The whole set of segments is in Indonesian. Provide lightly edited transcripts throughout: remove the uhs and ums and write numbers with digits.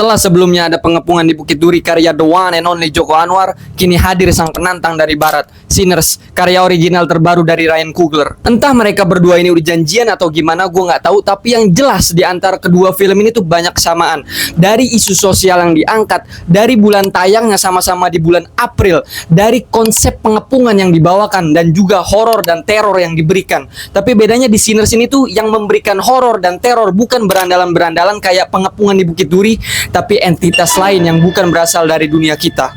Setelah sebelumnya ada pengepungan di Bukit Duri karya The One and Only Joko Anwar, kini hadir sang penantang dari barat, Sinners, karya original terbaru dari Ryan Coogler. Entah mereka berdua ini udah janjian atau gimana, gue nggak tahu. Tapi yang jelas di antara kedua film ini tuh banyak kesamaan. Dari isu sosial yang diangkat, dari bulan tayangnya sama-sama di bulan April, dari konsep pengepungan yang dibawakan, dan juga horor dan teror yang diberikan. Tapi bedanya di Sinners ini tuh yang memberikan horor dan teror bukan berandalan-berandalan kayak pengepungan di Bukit Duri, tapi entitas lain yang bukan berasal dari dunia kita.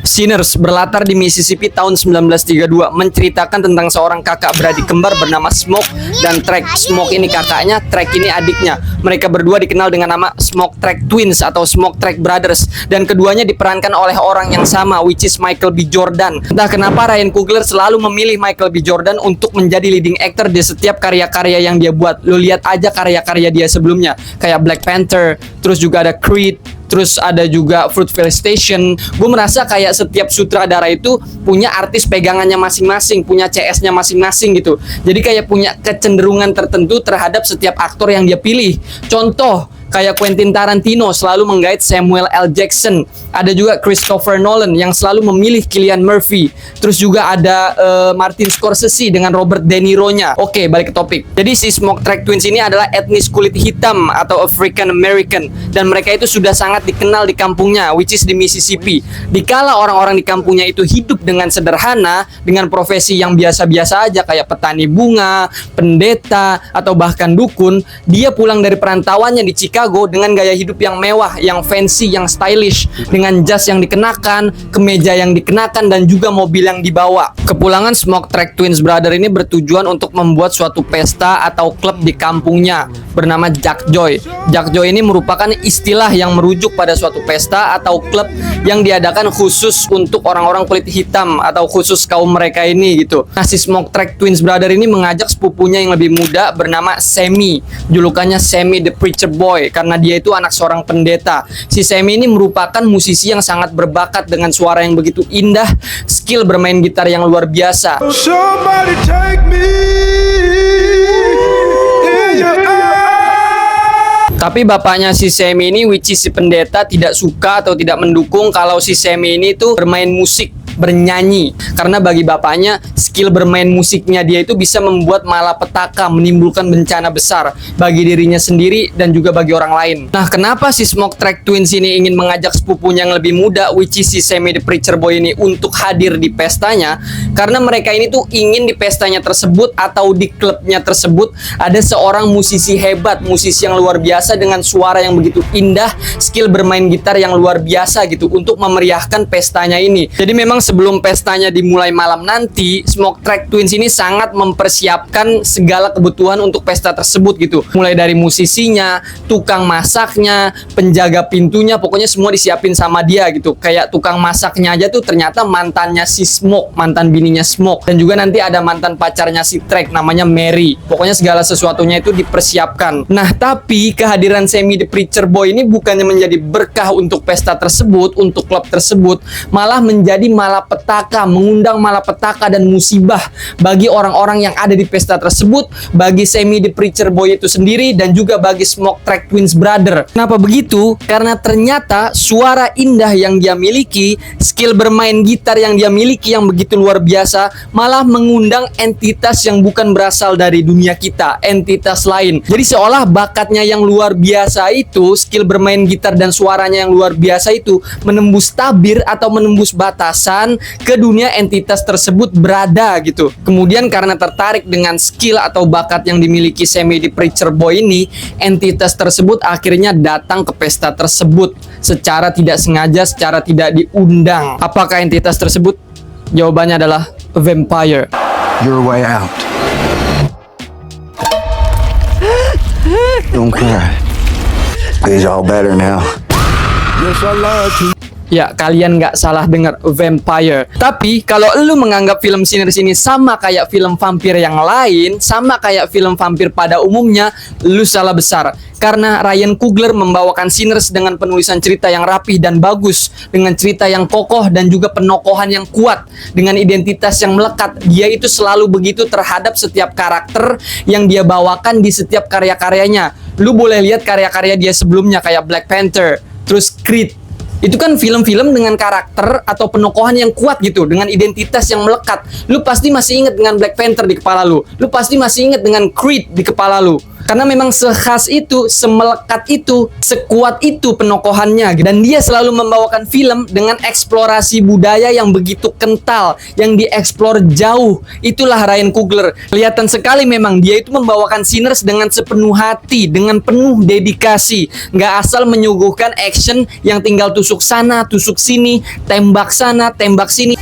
Sinners berlatar di Mississippi tahun 1932, menceritakan tentang seorang kakak beradik kembar bernama Smoke dan Track. Smoke ini kakaknya, Track ini adiknya. Mereka berdua dikenal dengan nama Smoke Track Twins atau Smoke Track Brothers, dan keduanya diperankan oleh orang yang sama, which is Michael B. Jordan. Entah kenapa Ryan Coogler selalu memilih Michael B. Jordan untuk menjadi leading actor di setiap karya-karya yang dia buat. Lo lihat aja karya-karya dia sebelumnya, kayak Black Panther, terus juga ada Creed, terus ada juga Fruitvale Station. Gue merasa kayak setiap sutradara itu punya artis pegangannya masing-masing, punya CS-nya masing-masing gitu. Jadi kayak punya kecenderungan tertentu terhadap setiap aktor yang dia pilih. Contoh, kayak Quentin Tarantino selalu menggait Samuel L. Jackson. Ada juga Christopher Nolan yang selalu memilih Cillian Murphy. Terus juga ada Martin Scorsese dengan Robert De Niro-nya. Oke, balik ke topik. Jadi si Smoke Track Twins ini adalah etnis kulit hitam atau African American, dan mereka itu sudah sangat dikenal di kampungnya, which is di Mississippi. Dikala orang-orang di kampungnya itu hidup dengan sederhana, dengan profesi yang biasa-biasa aja kayak petani bunga, pendeta, atau bahkan dukun, dia pulang dari perantauannya di Chicago dengan gaya hidup yang mewah, yang fancy, yang stylish, dengan jas yang dikenakan, kemeja yang dikenakan, dan juga mobil yang dibawa. Kepulangan Smoke Track Twins Brother ini bertujuan untuk membuat suatu pesta atau klub di kampungnya bernama Jack Joy. Jack Joy ini merupakan istilah yang merujuk pada suatu pesta atau klub yang diadakan khusus untuk orang-orang kulit hitam atau khusus kaum mereka ini gitu. Nah, si Smoke Track Twins Brother ini mengajak sepupunya yang lebih muda bernama Sammy. Julukannya Sammy the Preacher Boy karena dia itu anak seorang pendeta. Si Sammy ini merupakan musisi yang sangat berbakat dengan suara yang begitu indah, skill bermain gitar yang luar biasa. Somebody take me in your eyes. Tapi bapaknya si Sammy ini, which is si pendeta, tidak suka atau tidak mendukung kalau si Sammy ini tuh bermain musik, bernyanyi, karena bagi bapaknya skill bermain musiknya dia itu bisa membuat malapetaka, menimbulkan bencana besar bagi dirinya sendiri dan juga bagi orang lain. Nah, kenapa si Smoke Track Twins ini ingin mengajak sepupunya yang lebih muda, which is si Sammy the Preacher Boy ini, untuk hadir di pestanya? Karena mereka ini tuh ingin di pestanya tersebut atau di klubnya tersebut ada seorang musisi hebat, musisi yang luar biasa dengan suara yang begitu indah, skill bermain gitar yang luar biasa gitu, untuk memeriahkan pestanya ini. Jadi memang sebelum pestanya dimulai malam nanti, Smoke Track Twins ini sangat mempersiapkan segala kebutuhan untuk pesta tersebut gitu. Mulai dari musisinya, tukang masaknya, penjaga pintunya, pokoknya semua disiapin sama dia gitu. Kayak tukang masaknya aja tuh ternyata mantannya si Smoke, mantan bininya Smoke. Dan juga nanti ada mantan pacarnya si Track namanya Mary. Pokoknya segala sesuatunya itu dipersiapkan. Nah, tapi kehadiran Sammy the Preacher Boy ini bukannya menjadi berkah untuk pesta tersebut, untuk klub tersebut, malah menjadi malapetaka, mengundang malapetaka dan musibah bagi orang-orang yang ada di pesta tersebut, bagi Sammy the Preacher Boy itu sendiri, dan juga bagi Smoke Track Twins Brother. Kenapa begitu? Karena ternyata suara indah yang dia miliki, skill bermain gitar yang dia miliki yang begitu luar biasa, malah mengundang entitas yang bukan berasal dari dunia kita, entitas lain. Jadi seolah bakatnya yang luar biasa itu, skill bermain gitar dan suaranya yang luar biasa itu menembus tabir atau menembus batasan ke dunia entitas tersebut berada gitu. Kemudian karena tertarik dengan skill atau bakat yang dimiliki Sammy the Preacher Boy ini, entitas tersebut akhirnya datang ke pesta tersebut secara tidak sengaja, secara tidak diundang. Apakah entitas tersebut? Jawabannya adalah vampire. Your way out. Don't cry. It's all better now. Yes, I lied to you. Ya, kalian nggak salah dengar, vampire. Tapi kalau lu menganggap film Sinners ini sama kayak film vampir yang lain, sama kayak film vampir pada umumnya, lu salah besar. Karena Ryan Coogler membawakan Sinners dengan penulisan cerita yang rapih dan bagus, dengan cerita yang kokoh dan juga penokohan yang kuat, dengan identitas yang melekat. Dia itu selalu begitu terhadap setiap karakter yang dia bawakan di setiap karya-karyanya. Lu boleh lihat karya-karya dia sebelumnya kayak Black Panther, terus Creed. Itu kan film-film dengan karakter atau penokohan yang kuat gitu, dengan identitas yang melekat. Lu pasti masih ingat dengan Black Panther di kepala lu. Lu pasti masih ingat dengan Creed di kepala lu. Karena memang sekhas itu, semelekat itu, sekuat itu penokohannya. Dan dia selalu membawakan film dengan eksplorasi budaya yang begitu kental, yang dieksplor jauh. Itulah Ryan Coogler. Kelihatan sekali memang dia itu membawakan Sinners dengan sepenuh hati, dengan penuh dedikasi. Nggak asal menyuguhkan action yang tinggal tusuk sana, tusuk sini, tembak sana, tembak sini.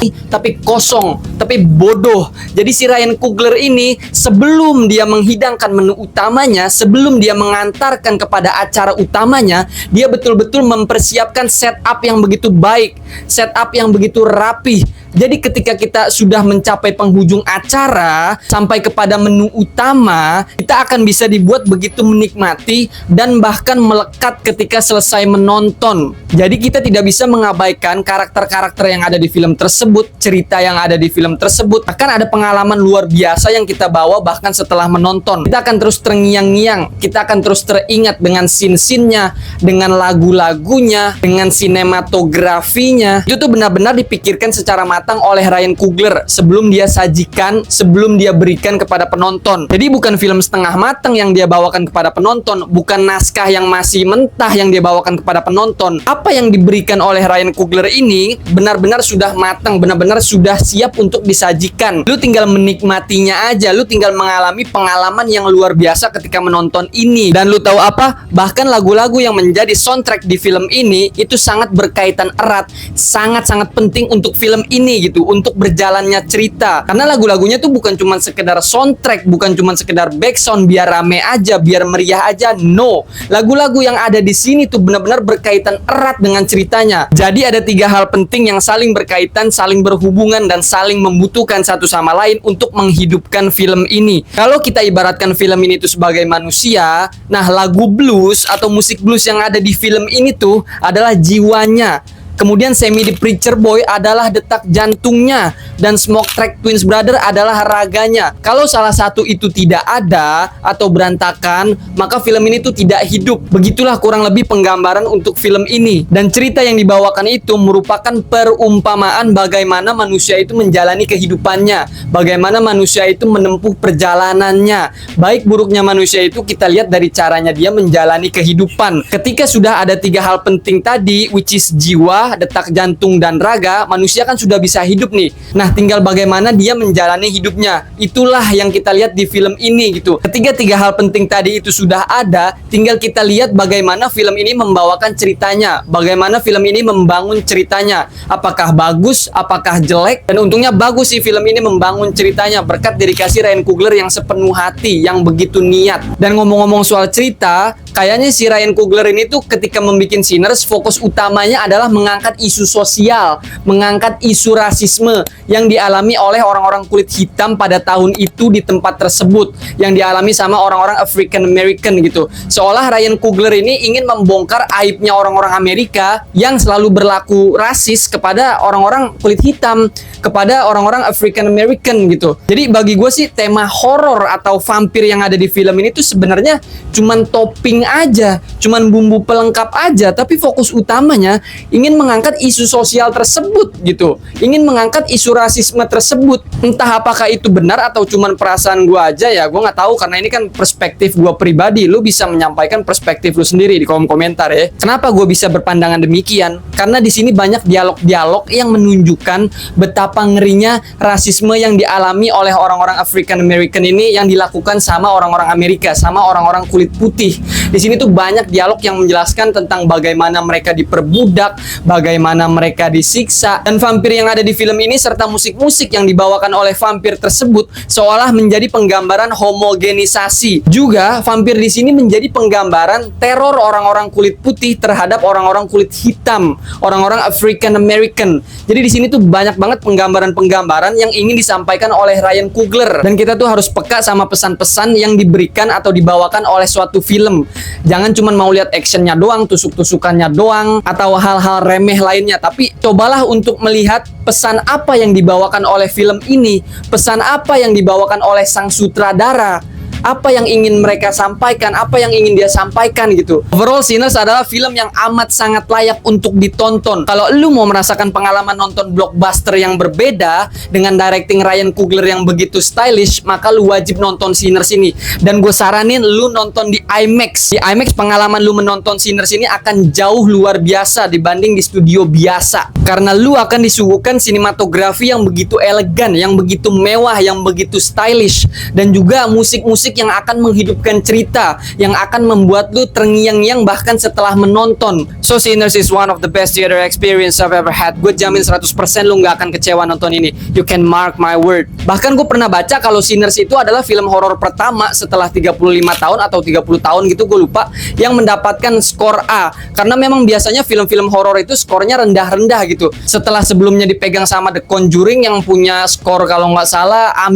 Tapi kosong, tapi bodoh. Jadi si Ryan Coogler ini sebelum dia menghidangkan menu utamanya, sebelum dia mengantarkan kepada acara utamanya, dia betul-betul mempersiapkan setup yang begitu baik, setup yang begitu rapih. Jadi ketika kita sudah mencapai penghujung acara sampai kepada menu utama, kita akan bisa dibuat begitu menikmati dan bahkan melekat ketika selesai menonton. Jadi kita tidak bisa mengabaikan karakter-karakter yang ada di film tersebut, cerita yang ada di film tersebut. Bahkan ada pengalaman luar biasa yang kita bawa bahkan setelah menonton. Kita akan terus terngiang-ngiang, kita akan terus teringat dengan scene-scene-nya, dengan lagu-lagunya, dengan sinematografinya. Itu tuh benar-benar dipikirkan secara matang oleh Ryan Coogler sebelum dia sajikan, sebelum dia berikan kepada penonton. Jadi bukan film setengah matang yang dia bawakan kepada penonton, bukan naskah yang masih mentah yang dia bawakan kepada penonton. Apa yang diberikan oleh Ryan Coogler ini benar-benar sudah matang, benar-benar sudah siap untuk disajikan. Lu tinggal menikmatinya aja, lu tinggal mengalami pengalaman yang luar biasa ketika menonton ini. Dan lu tahu apa? Bahkan lagu-lagu yang menjadi soundtrack di film ini itu sangat berkaitan erat, sangat-sangat penting untuk film ini gitu, untuk berjalannya cerita. Karena lagu-lagunya tuh bukan cuma sekedar soundtrack, bukan cuma sekedar background biar rame aja, biar meriah aja. No, lagu-lagu yang ada di sini tuh benar-benar berkaitan erat dengan ceritanya. Jadi ada 3 hal penting yang saling berkaitan, saling berhubungan dan saling membutuhkan satu sama lain untuk menghidupkan film ini. Kalau kita ibaratkan film ini tuh sebagai manusia, nah lagu blues atau musik blues yang ada di film ini tuh adalah jiwanya. Kemudian Sammy the Preacher Boy adalah detak jantungnya, dan Smoke Track Twins Brother adalah raganya. Kalau salah satu itu tidak ada atau berantakan, maka film ini tuh tidak hidup. Begitulah kurang lebih penggambaran untuk film ini. Dan cerita yang dibawakan itu merupakan perumpamaan bagaimana manusia itu menjalani kehidupannya, bagaimana manusia itu menempuh perjalanannya. Baik buruknya manusia itu kita lihat dari caranya dia menjalani kehidupan. Ketika sudah ada 3 hal penting tadi, which is jiwa, detak jantung dan raga, manusia kan sudah bisa hidup nih. Nah, tinggal bagaimana dia menjalani hidupnya. Itulah yang kita lihat di film ini gitu. Ketika 3 hal penting tadi itu sudah ada, tinggal kita lihat bagaimana film ini membawakan ceritanya, bagaimana film ini membangun ceritanya. Apakah bagus, apakah jelek? Dan untungnya bagus sih film ini membangun ceritanya berkat dedikasi Ryan Coogler yang sepenuh hati, yang begitu niat. Dan ngomong-ngomong soal cerita, kayaknya si Ryan Coogler ini tuh ketika membuat Sinners, fokus utamanya adalah mengangkat isu sosial, mengangkat isu rasisme yang dialami oleh orang-orang kulit hitam pada tahun itu di tempat tersebut, yang dialami sama orang-orang African American gitu. Seolah Ryan Coogler ini ingin membongkar aibnya orang-orang Amerika yang selalu berlaku rasis kepada orang-orang kulit hitam, kepada orang-orang African American gitu. Jadi bagi gue sih tema horor atau vampir yang ada di film ini tuh sebenarnya cuman topping aja, cuman bumbu pelengkap aja, tapi fokus utamanya ingin mengangkat isu sosial tersebut gitu, ingin mengangkat isu rasisme tersebut. Entah apakah itu benar atau cuman perasaan gue aja ya, gue nggak tahu karena ini kan perspektif gue pribadi. Lu bisa menyampaikan perspektif lu sendiri di kolom komentar ya. Kenapa gue bisa berpandangan demikian? Karena di sini banyak dialog-dialog yang menunjukkan betapa ngerinya rasisme yang dialami oleh orang-orang African American ini, yang dilakukan sama orang-orang Amerika, sama orang-orang kulit putih. Di sini tuh banyak dialog yang menjelaskan tentang bagaimana mereka diperbudak, bagaimana mereka disiksa, dan vampir yang ada di film ini serta musik-musik yang dibawakan oleh vampir tersebut seolah menjadi penggambaran homogenisasi. Juga vampir di sini menjadi penggambaran teror orang-orang kulit putih terhadap orang-orang kulit hitam, orang-orang African American. Jadi di sini tuh banyak banget penggambaran-penggambaran yang ingin disampaikan oleh Ryan Coogler, dan kita tuh harus peka sama pesan-pesan yang diberikan atau dibawakan oleh suatu film. Jangan cuma mau lihat actionnya doang, tusuk-tusukannya doang, atau hal-hal remeh lainnya, tapi cobalah untuk melihat pesan apa yang dibawakan oleh film ini, pesan apa yang dibawakan oleh sang sutradara, apa yang ingin mereka sampaikan, apa yang ingin dia sampaikan gitu. Overall, Sinners adalah film yang amat sangat layak untuk ditonton. Kalau lu mau merasakan pengalaman nonton blockbuster yang berbeda dengan directing Ryan Coogler yang begitu stylish, maka lu wajib nonton Sinners ini. Dan gue saranin lu nonton di IMAX. Di IMAX pengalaman lu menonton Sinners ini akan jauh luar biasa dibanding di studio biasa. Karena lu akan disuguhkan sinematografi yang begitu elegan, yang begitu mewah, yang begitu stylish, dan juga musik-musik yang akan menghidupkan cerita, yang akan membuat lu terngiang-ngiang bahkan setelah menonton. So Sinners is one of the best theater experience I've ever had. Gue jamin 100% lu nggak akan kecewa nonton ini. You can mark my word. Bahkan gue pernah baca kalau Sinners itu adalah film horor pertama setelah 35 tahun atau 30 tahun gitu, gue lupa, yang mendapatkan skor A. Karena memang biasanya film-film horor itu skornya rendah-rendah gitu. Setelah sebelumnya dipegang sama The Conjuring yang punya skor kalau nggak salah A-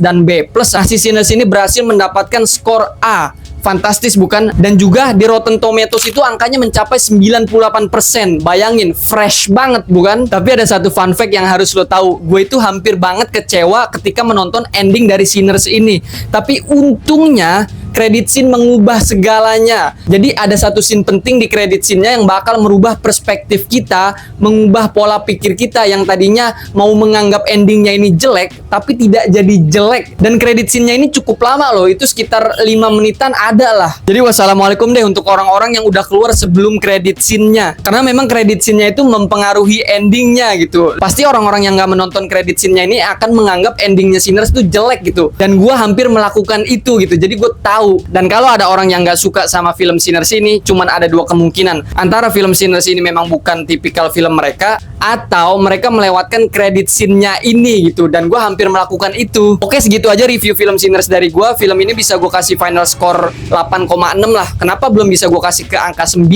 dan B+. Nah, si Sinners ini berhasil mendapatkan skor A. Fantastis bukan? Dan juga di Rotten Tomatoes itu angkanya mencapai 98%. Bayangin, fresh banget bukan? Tapi ada satu fun fact yang harus lo tahu. Gue itu hampir banget kecewa ketika menonton ending dari Sinners ini. Tapi untungnya credit scene mengubah segalanya. Jadi ada satu scene penting di credit scene-nya yang bakal merubah perspektif kita, mengubah pola pikir kita yang tadinya mau menganggap endingnya ini jelek, tapi tidak jadi jelek. Dan credit scene-nya ini cukup lama loh, itu sekitar 5 menitan ada lah. Jadi wassalamualaikum deh untuk orang-orang yang udah keluar sebelum credit scene-nya. Karena memang credit scene-nya itu mempengaruhi endingnya gitu. Pasti orang-orang yang nggak menonton credit scene-nya ini akan menganggap endingnya Sinners itu jelek gitu. Dan gue hampir melakukan itu gitu. Jadi gue tahu. Dan kalau ada orang yang nggak suka sama film Sinners ini, cuman ada dua kemungkinan. Antara film Sinners ini memang bukan tipikal film mereka, atau mereka melewatkan credit scene-nya ini gitu. Dan gue hampir melakukan itu. Oke, segitu aja review film Sinners dari gue. Film ini bisa gue kasih final score 8,6 lah. Kenapa belum bisa gue kasih ke angka 9?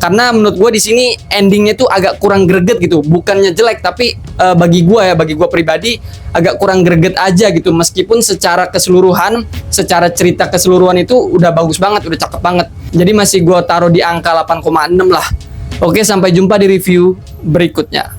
Karena menurut gue di sini endingnya tuh agak kurang greget gitu. Bukannya jelek, tapi bagi gue pribadi agak kurang greget aja gitu. Meskipun secara keseluruhan, secara cerita keseluruhan itu udah bagus banget, udah cakep banget. Jadi masih gue taruh di angka 8,6 lah. Oke, sampai jumpa di review berikutnya.